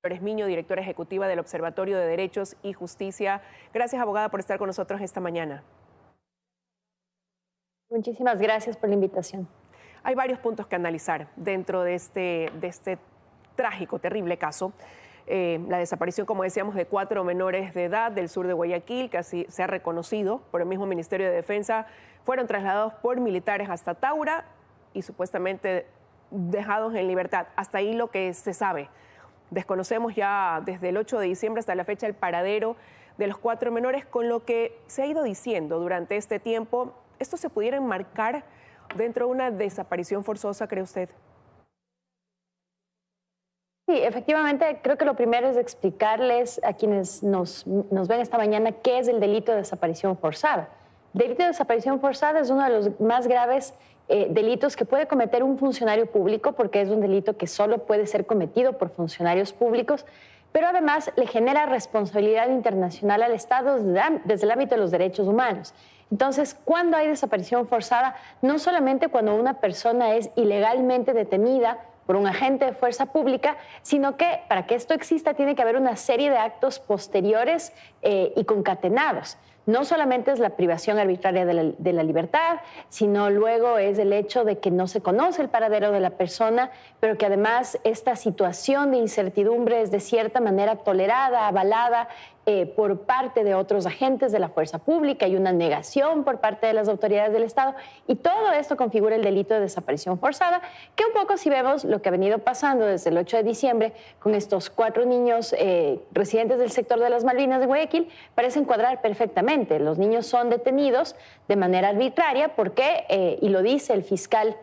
Flores Miño, directora ejecutiva del Observatorio de Derechos y Justicia. Gracias, abogada, por estar con nosotros esta mañana. Muchísimas gracias por la invitación. Hay varios puntos que analizar dentro de este trágico, terrible caso. La desaparición, como decíamos, de 4 menores de edad del sur de Guayaquil, que así se ha reconocido por el mismo Ministerio de Defensa, fueron trasladados por militares hasta Taura y supuestamente dejados en libertad. Hasta ahí lo que se sabe. Desconocemos ya desde el 8 de diciembre hasta la fecha el paradero de los 4 menores, con lo que se ha ido diciendo durante este tiempo. ¿Esto se pudiera enmarcar dentro de una desaparición forzosa, cree usted? Sí, efectivamente, creo que lo primero es explicarles a quienes nos ven esta mañana qué es el delito de desaparición forzada. El delito de desaparición forzada es uno de los más graves delitos que puede cometer un funcionario público, porque es un delito que solo puede ser cometido por funcionarios públicos, pero además le genera responsabilidad internacional al Estado desde el ámbito de los derechos humanos. Entonces, cuando hay desaparición forzada, no solamente cuando una persona es ilegalmente detenida por un agente de fuerza pública, sino que para que esto exista tiene que haber una serie de actos posteriores y concatenados. No solamente es la privación arbitraria de la libertad, sino luego es el hecho de que no se conoce el paradero de la persona, pero que además esta situación de incertidumbre es de cierta manera tolerada, avalada por parte de otros agentes de la fuerza pública, hay una negación por parte de las autoridades del Estado, y todo esto configura el delito de desaparición forzada, que un poco si vemos lo que ha venido pasando desde el 8 de diciembre con estos 4 niños residentes del sector de las Malvinas de Guayaquil, parece encuadrar perfectamente. Los niños son detenidos de manera arbitraria porque, y lo dice el fiscal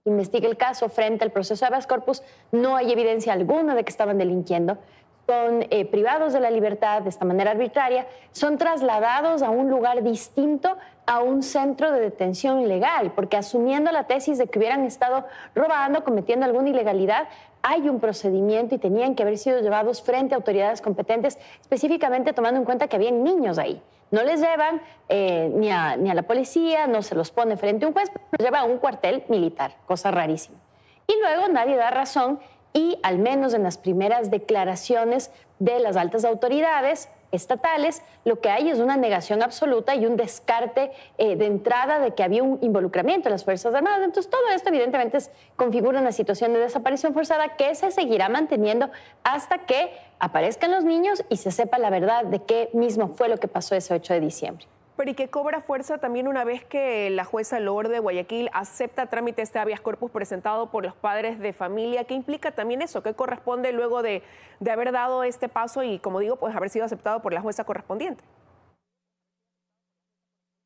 investiga el caso frente al proceso de habeas corpus, no hay evidencia alguna de que estaban delinquiendo, son privados de la libertad de esta manera arbitraria, son trasladados a un lugar distinto a un centro de detención ilegal, porque asumiendo la tesis de que hubieran estado robando, cometiendo alguna ilegalidad, hay un procedimiento y tenían que haber sido llevados frente a autoridades competentes, específicamente tomando en cuenta que habían niños ahí. No les llevan ni a la policía, no se los pone frente a un juez, pero los lleva a un cuartel militar, cosa rarísima. Y luego nadie da razón y al menos en las primeras declaraciones de las altas autoridades estatales, lo que hay es una negación absoluta y un descarte de entrada de que había un involucramiento en las Fuerzas Armadas. Entonces, todo esto evidentemente configura una situación de desaparición forzada que se seguirá manteniendo hasta que aparezcan los niños y se sepa la verdad de qué mismo fue lo que pasó ese 8 de diciembre. Pero y que cobra fuerza también una vez que la jueza Loor de Guayaquil acepta trámite este habeas corpus presentado por los padres de familia. ¿Qué implica también eso? ¿Qué corresponde luego de haber dado este paso y, como digo, pues haber sido aceptado por la jueza correspondiente?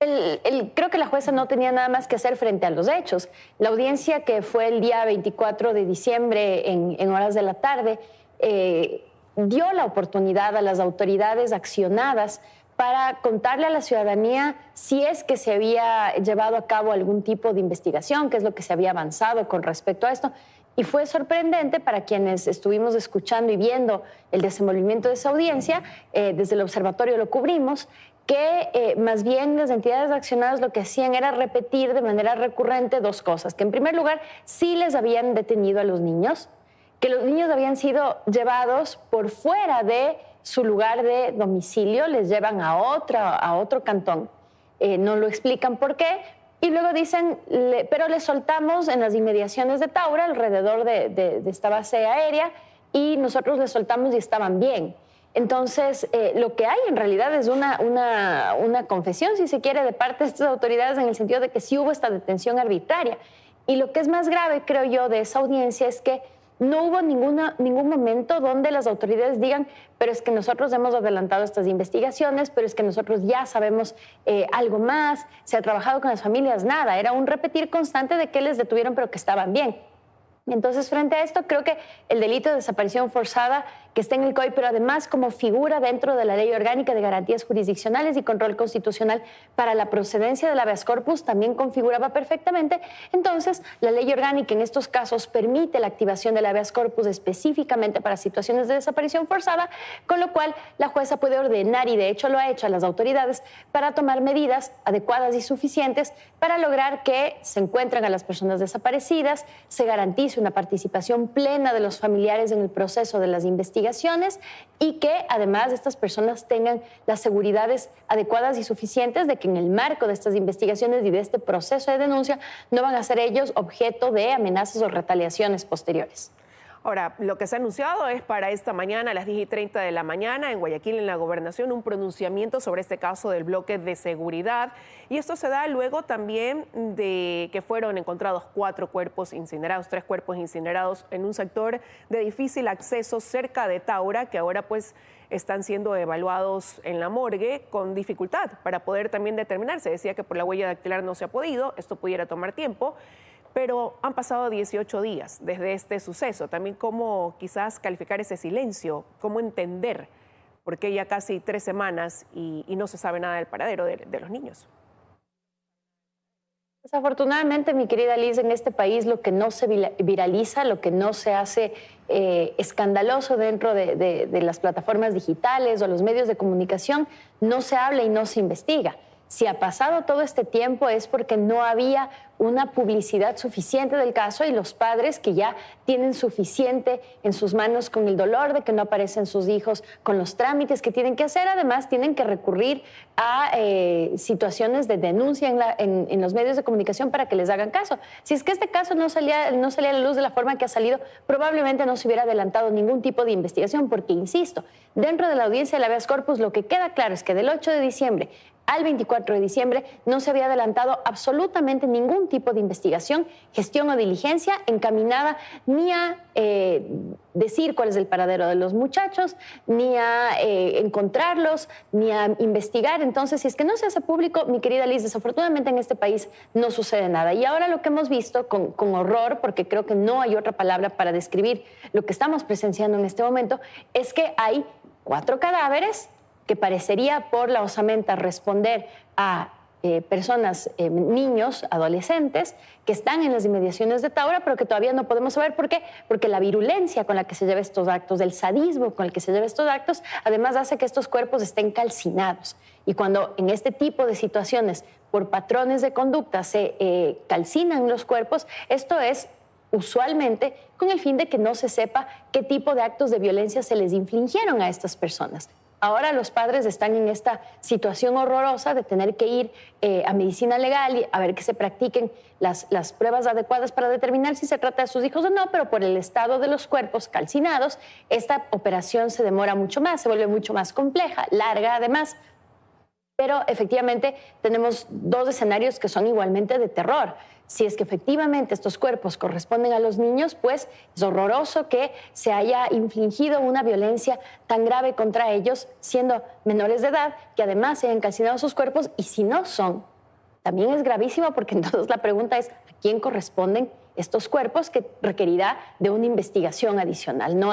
Creo que la jueza no tenía nada más que hacer frente a los hechos. La audiencia, que fue el día 24 de diciembre en horas de la tarde, dio la oportunidad a las autoridades accionadas para contarle a la ciudadanía si es que se había llevado a cabo algún tipo de investigación, qué es lo que se había avanzado con respecto a esto. Y fue sorprendente para quienes estuvimos escuchando y viendo el desenvolvimiento de esa audiencia, desde el observatorio lo cubrimos, que más bien las entidades accionadas lo que hacían era repetir de manera recurrente 2 cosas, que en primer lugar sí les habían detenido a los niños, que los niños habían sido llevados por fuera de su lugar de domicilio, les llevan a otro cantón, no lo explican por qué, y luego dicen, pero les soltamos en las inmediaciones de Taura, alrededor de esta base aérea, y nosotros les soltamos y estaban bien. Entonces, lo que hay en realidad es una confesión, si se quiere, de parte de estas autoridades en el sentido de que sí hubo esta detención arbitraria. Y lo que es más grave, creo yo, de esa audiencia es que no hubo ningún momento donde las autoridades digan, pero es que nosotros hemos adelantado estas investigaciones, pero es que nosotros ya sabemos algo más, se ha trabajado con las familias, nada. Era un repetir constante de que les detuvieron, pero que estaban bien. Entonces, frente a esto, creo que el delito de desaparición forzada que está en el COI, pero además como figura dentro de la Ley Orgánica de Garantías Jurisdiccionales y Control Constitucional para la procedencia del habeas corpus, también configuraba perfectamente. Entonces, la Ley Orgánica en estos casos permite la activación del habeas corpus específicamente para situaciones de desaparición forzada, con lo cual la jueza puede ordenar, y de hecho lo ha hecho a las autoridades, para tomar medidas adecuadas y suficientes para lograr que se encuentren a las personas desaparecidas, se garantice denuncie, una participación plena de los familiares en el proceso de las investigaciones y que además estas personas tengan las seguridades adecuadas y suficientes de que en el marco de estas investigaciones y de este proceso de denuncia no van a ser ellos objeto de amenazas o retaliaciones posteriores. Ahora, lo que se ha anunciado es para esta mañana, a las 10:30 de la mañana, en Guayaquil, en la Gobernación, un pronunciamiento sobre este caso del bloque de seguridad. Y esto se da luego también de que fueron encontrados 4 cuerpos incinerados, 3 cuerpos incinerados en un sector de difícil acceso cerca de Taura, que ahora pues están siendo evaluados en la morgue con dificultad para poder también determinar. Se decía que por la huella dactilar no se ha podido, esto pudiera tomar tiempo. Pero han pasado 18 días desde este suceso. También cómo quizás calificar ese silencio, cómo entender por qué ya casi 3 semanas y no se sabe nada del paradero de los niños. Desafortunadamente, mi querida Liz, en este país lo que no se viraliza, lo que no se hace escandaloso dentro de las plataformas digitales o los medios de comunicación, no se habla y no se investiga. Si ha pasado todo este tiempo es porque no había una publicidad suficiente del caso y los padres que ya tienen suficiente en sus manos con el dolor de que no aparecen sus hijos, con los trámites que tienen que hacer, además tienen que recurrir a situaciones de denuncia en los medios de comunicación para que les hagan caso. Si es que este caso no salía a la luz de la forma que ha salido, probablemente no se hubiera adelantado ningún tipo de investigación porque, insisto, dentro de la audiencia del habeas corpus lo que queda claro es que del 8 de diciembre al 24 de diciembre no se había adelantado absolutamente ningún tipo de investigación, gestión o diligencia encaminada ni a decir cuál es el paradero de los muchachos, ni a encontrarlos, ni a investigar. Entonces, si es que no se hace público, mi querida Liz, desafortunadamente en este país no sucede nada. Y ahora lo que hemos visto con horror, porque creo que no hay otra palabra para describir lo que estamos presenciando en este momento, es que hay 4 cadáveres que parecería por la osamenta responder a personas, niños, adolescentes, que están en las inmediaciones de Taura, pero que todavía no podemos saber por qué, porque la virulencia con la que se lleva estos actos, el sadismo con el que se lleva estos actos, además hace que estos cuerpos estén calcinados. Y cuando en este tipo de situaciones, por patrones de conducta, se calcinan los cuerpos, esto es usualmente con el fin de que no se sepa qué tipo de actos de violencia se les infligieron a estas personas. Ahora los padres están en esta situación horrorosa de tener que ir a medicina legal y a ver que se practiquen las pruebas adecuadas para determinar si se trata de sus hijos o no, pero por el estado de los cuerpos calcinados, esta operación se demora mucho más, se vuelve mucho más compleja, larga además. Pero efectivamente tenemos 2 escenarios que son igualmente de terror. Si es que efectivamente estos cuerpos corresponden a los niños, pues es horroroso que se haya infligido una violencia tan grave contra ellos, siendo menores de edad, que además se hayan calcinado sus cuerpos, y si no son, también es gravísimo porque entonces la pregunta es ¿a quién corresponden estos cuerpos? Que requerirá de una investigación adicional. No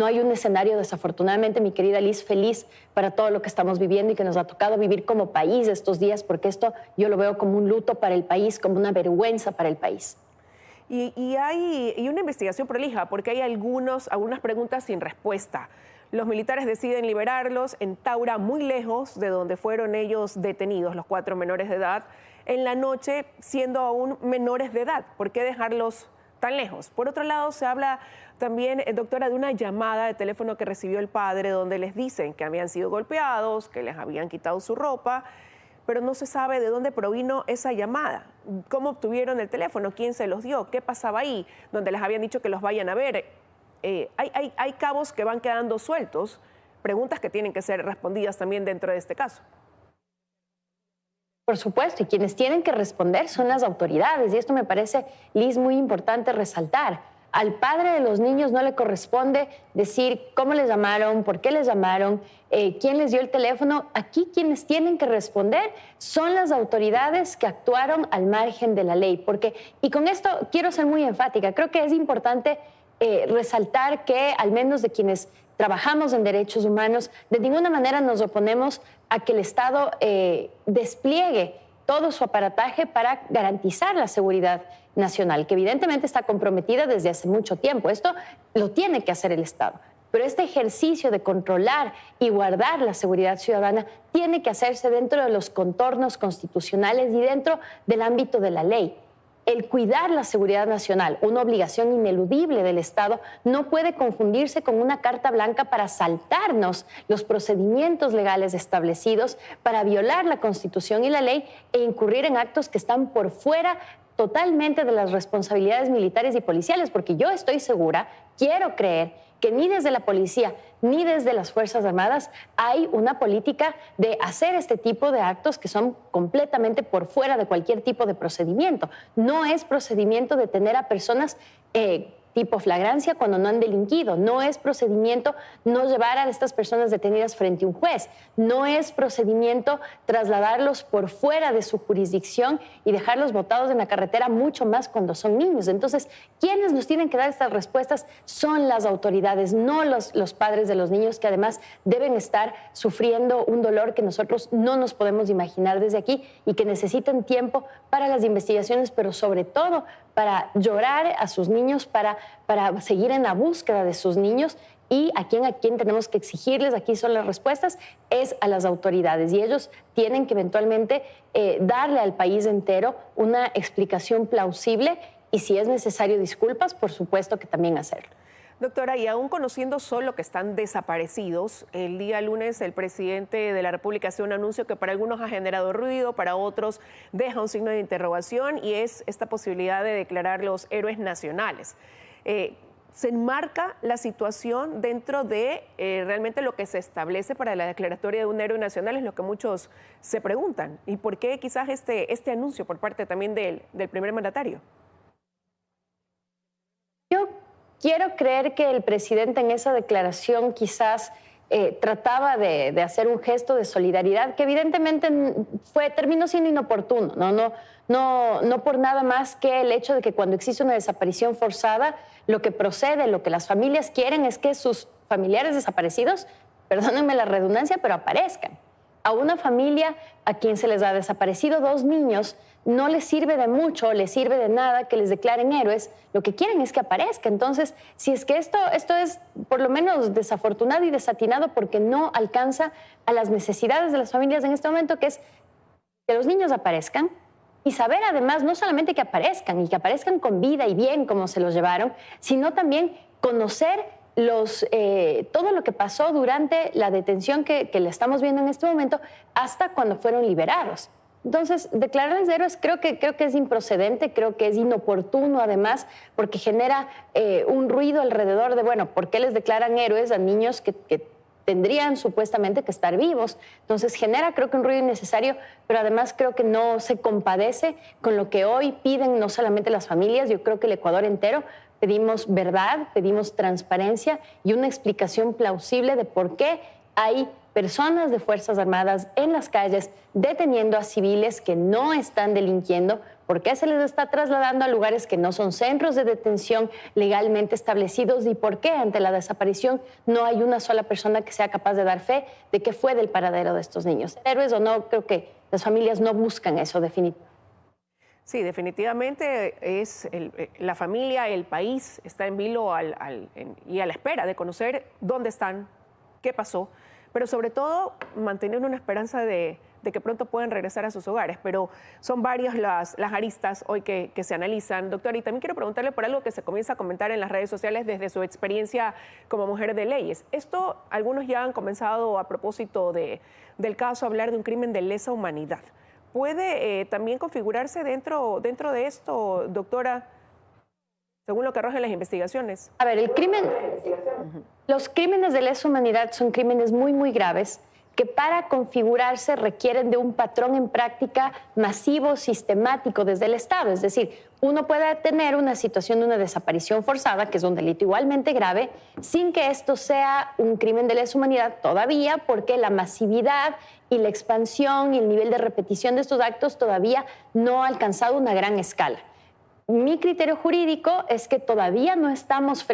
hay un escenario, desafortunadamente, mi querida Liz, feliz para todo lo que estamos viviendo y que nos ha tocado vivir como país estos días, porque esto yo lo veo como un luto para el país, como una vergüenza para el país. Y hay una investigación prolija, porque hay algunas preguntas sin respuesta. Los militares deciden liberarlos en Taura, muy lejos de donde fueron ellos detenidos, los 4 menores de edad, en la noche, siendo aún menores de edad. ¿Por qué dejarlos tan lejos? Por otro lado, se habla también, doctora, de una llamada de teléfono que recibió el padre donde les dicen que habían sido golpeados, que les habían quitado su ropa, pero no se sabe de dónde provino esa llamada, cómo obtuvieron el teléfono, quién se los dio, qué pasaba ahí, donde les habían dicho que los vayan a ver. Hay cabos que van quedando sueltos, preguntas que tienen que ser respondidas también dentro de este caso. Por supuesto, y quienes tienen que responder son las autoridades, y esto me parece, Liz, muy importante resaltar. Al padre de los niños no le corresponde decir cómo les llamaron, por qué les llamaron, quién les dio el teléfono. Aquí quienes tienen que responder son las autoridades que actuaron al margen de la ley. Y con esto quiero ser muy enfática, creo que es importante resaltar que al menos de quienes trabajamos en derechos humanos, de ninguna manera nos oponemos a que el Estado despliegue todo su aparataje para garantizar la seguridad nacional, que evidentemente está comprometida desde hace mucho tiempo. Esto lo tiene que hacer el Estado. Pero este ejercicio de controlar y guardar la seguridad ciudadana tiene que hacerse dentro de los contornos constitucionales y dentro del ámbito de la ley. el cuidar la seguridad nacional, una obligación ineludible del Estado, no puede confundirse con una carta blanca para saltarnos los procedimientos legales establecidos, para violar la Constitución y la ley e incurrir en actos que están por fuera totalmente de las responsabilidades militares y policiales, porque yo estoy segura, quiero creer, que ni desde la policía ni desde las Fuerzas Armadas hay una política de hacer este tipo de actos que son completamente por fuera de cualquier tipo de procedimiento. No es procedimiento detener a personas tipo flagrancia cuando no han delinquido. No es procedimiento no llevar a estas personas detenidas frente a un juez. No es procedimiento trasladarlos por fuera de su jurisdicción y dejarlos botados en la carretera, mucho más cuando son niños. Entonces, quienes nos tienen que dar estas respuestas son las autoridades, no los padres de los niños, que además deben estar sufriendo un dolor que nosotros no nos podemos imaginar desde aquí y que necesitan tiempo para las investigaciones, pero sobre todo para llorar a sus niños, para seguir en la búsqueda de sus niños. Y a quien tenemos que exigirles, aquí son las respuestas, es a las autoridades. Y ellos tienen que eventualmente darle al país entero una explicación plausible y, si es necesario, disculpas, por supuesto que también hacerlo. Doctora, y aún conociendo solo que están desaparecidos, el día lunes el presidente de la República hace un anuncio que para algunos ha generado ruido, para otros deja un signo de interrogación, y es esta posibilidad de declararlos héroes nacionales. ¿Se enmarca la situación dentro de realmente lo que se establece para la declaratoria de un héroe nacional? Es lo que muchos se preguntan. ¿Y por qué quizás este anuncio por parte también del primer mandatario? Yo quiero creer que el presidente en esa declaración quizás trataba de hacer un gesto de solidaridad que evidentemente terminó siendo inoportuno, no por nada más que el hecho de que cuando existe una desaparición forzada, lo que procede, lo que las familias quieren es que sus familiares desaparecidos, perdónenme la redundancia, pero aparezcan. A una familia a quien se les ha desaparecido 2 niños, no les sirve de mucho, les sirve de nada que les declaren héroes. Lo que quieren es que aparezca. Entonces, si es que esto es por lo menos desafortunado y desatinado porque no alcanza a las necesidades de las familias en este momento, que es que los niños aparezcan y saber además no solamente que aparezcan y que aparezcan con vida y bien como se los llevaron, sino también conocer todo lo que pasó durante la detención que le estamos viendo en este momento hasta cuando fueron liberados. Entonces, declararles héroes creo que es improcedente, creo que es inoportuno además, porque genera un ruido alrededor de, bueno, ¿por qué les declaran héroes a niños que tendrían supuestamente que estar vivos? Entonces genera, creo que, un ruido innecesario, pero además creo que no se compadece con lo que hoy piden no solamente las familias, yo creo que el Ecuador entero. Pedimos verdad, pedimos transparencia y una explicación plausible de por qué hay personas de Fuerzas Armadas en las calles deteniendo a civiles que no están delinquiendo, por qué se les está trasladando a lugares que no son centros de detención legalmente establecidos y por qué ante la desaparición no hay una sola persona que sea capaz de dar fe de qué fue del paradero de estos niños. Héroes o no, creo que las familias no buscan eso definitivamente. Sí, definitivamente es la familia, el país está en vilo y a la espera de conocer dónde están, qué pasó, pero sobre todo mantener una esperanza de que pronto puedan regresar a sus hogares. Pero son varias las aristas hoy que se analizan. Doctor, y también quiero preguntarle por algo que se comienza a comentar en las redes sociales desde su experiencia como mujer de leyes. Esto, algunos ya han comenzado a propósito del caso a hablar de un crimen de lesa humanidad. ¿Puede también configurarse dentro de esto, doctora, según lo que arrojan las investigaciones? A ver, los crímenes de lesa humanidad son crímenes muy, muy graves que para configurarse requieren de un patrón en práctica masivo, sistemático desde el Estado. Es decir, uno puede tener una situación de una desaparición forzada, que es un delito igualmente grave, sin que esto sea un crimen de lesa humanidad todavía, porque la masividad y la expansión y el nivel de repetición de estos actos todavía no ha alcanzado una gran escala. Mi criterio jurídico es que todavía no estamos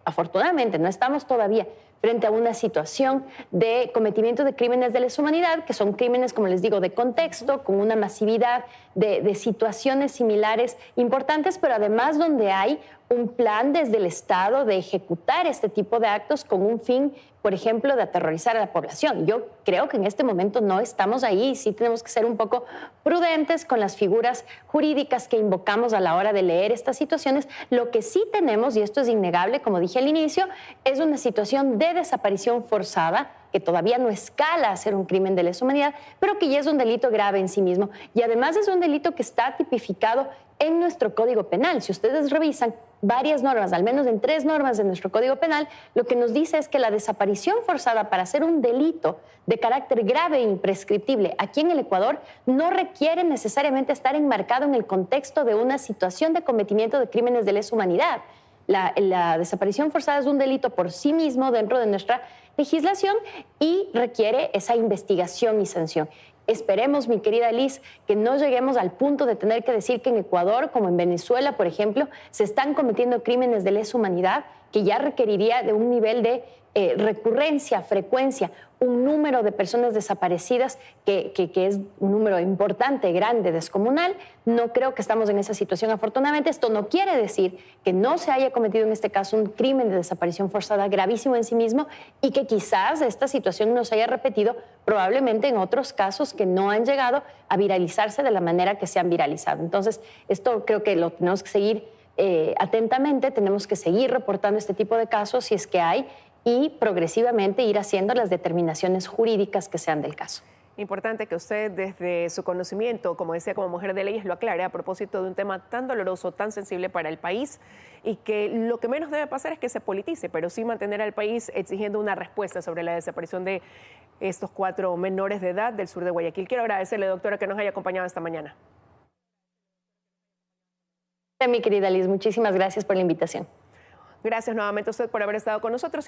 afortunadamente, no estamos todavía frente a una situación de cometimiento de crímenes de lesa humanidad, que son crímenes, como les digo, de contexto, con una masividad de situaciones similares importantes, pero además donde hay un plan desde el Estado de ejecutar este tipo de actos con un fin, por ejemplo, de aterrorizar a la población. Yo creo que en este momento no estamos ahí, sí tenemos que ser un poco prudentes con las figuras jurídicas que invocamos a la hora de leer estas situaciones. Lo que sí tenemos, y esto es innegable, como dije al inicio, es una situación de desaparición forzada que todavía no escala a ser un crimen de lesa humanidad, pero que ya es un delito grave en sí mismo. Y además es un delito que está tipificado en nuestro Código Penal. Si ustedes revisan varias normas, al menos en 3 normas de nuestro Código Penal, lo que nos dice es que la desaparición forzada para ser un delito de carácter grave e imprescriptible aquí en el Ecuador no requiere necesariamente estar enmarcado en el contexto de una situación de cometimiento de crímenes de lesa humanidad. La desaparición forzada es un delito por sí mismo dentro de nuestra legislación y requiere esa investigación y sanción. Esperemos, mi querida Liz, que no lleguemos al punto de tener que decir que en Ecuador, como en Venezuela, por ejemplo, se están cometiendo crímenes de lesa humanidad que ya requeriría de un nivel de recurrencia, frecuencia, un número de personas desaparecidas que es un número importante, grande, descomunal. No creo que estamos en esa situación, afortunadamente. Esto no quiere decir que no se haya cometido en este caso un crimen de desaparición forzada gravísimo en sí mismo y que quizás esta situación no se haya repetido probablemente en otros casos que no han llegado a viralizarse de la manera que se han viralizado. Entonces, esto creo que lo tenemos que seguir atentamente, tenemos que seguir reportando este tipo de casos si es que hay y progresivamente ir haciendo las determinaciones jurídicas que sean del caso. Importante que usted desde su conocimiento, como decía, como mujer de leyes, lo aclare a propósito de un tema tan doloroso, tan sensible para el país y que lo que menos debe pasar es que se politice, pero sí mantener al país exigiendo una respuesta sobre la desaparición de estos 4 menores de edad del sur de Guayaquil. Quiero agradecerle, doctora, que nos haya acompañado esta mañana. Mi querida Liz, muchísimas gracias por la invitación. Gracias nuevamente a usted por haber estado con nosotros.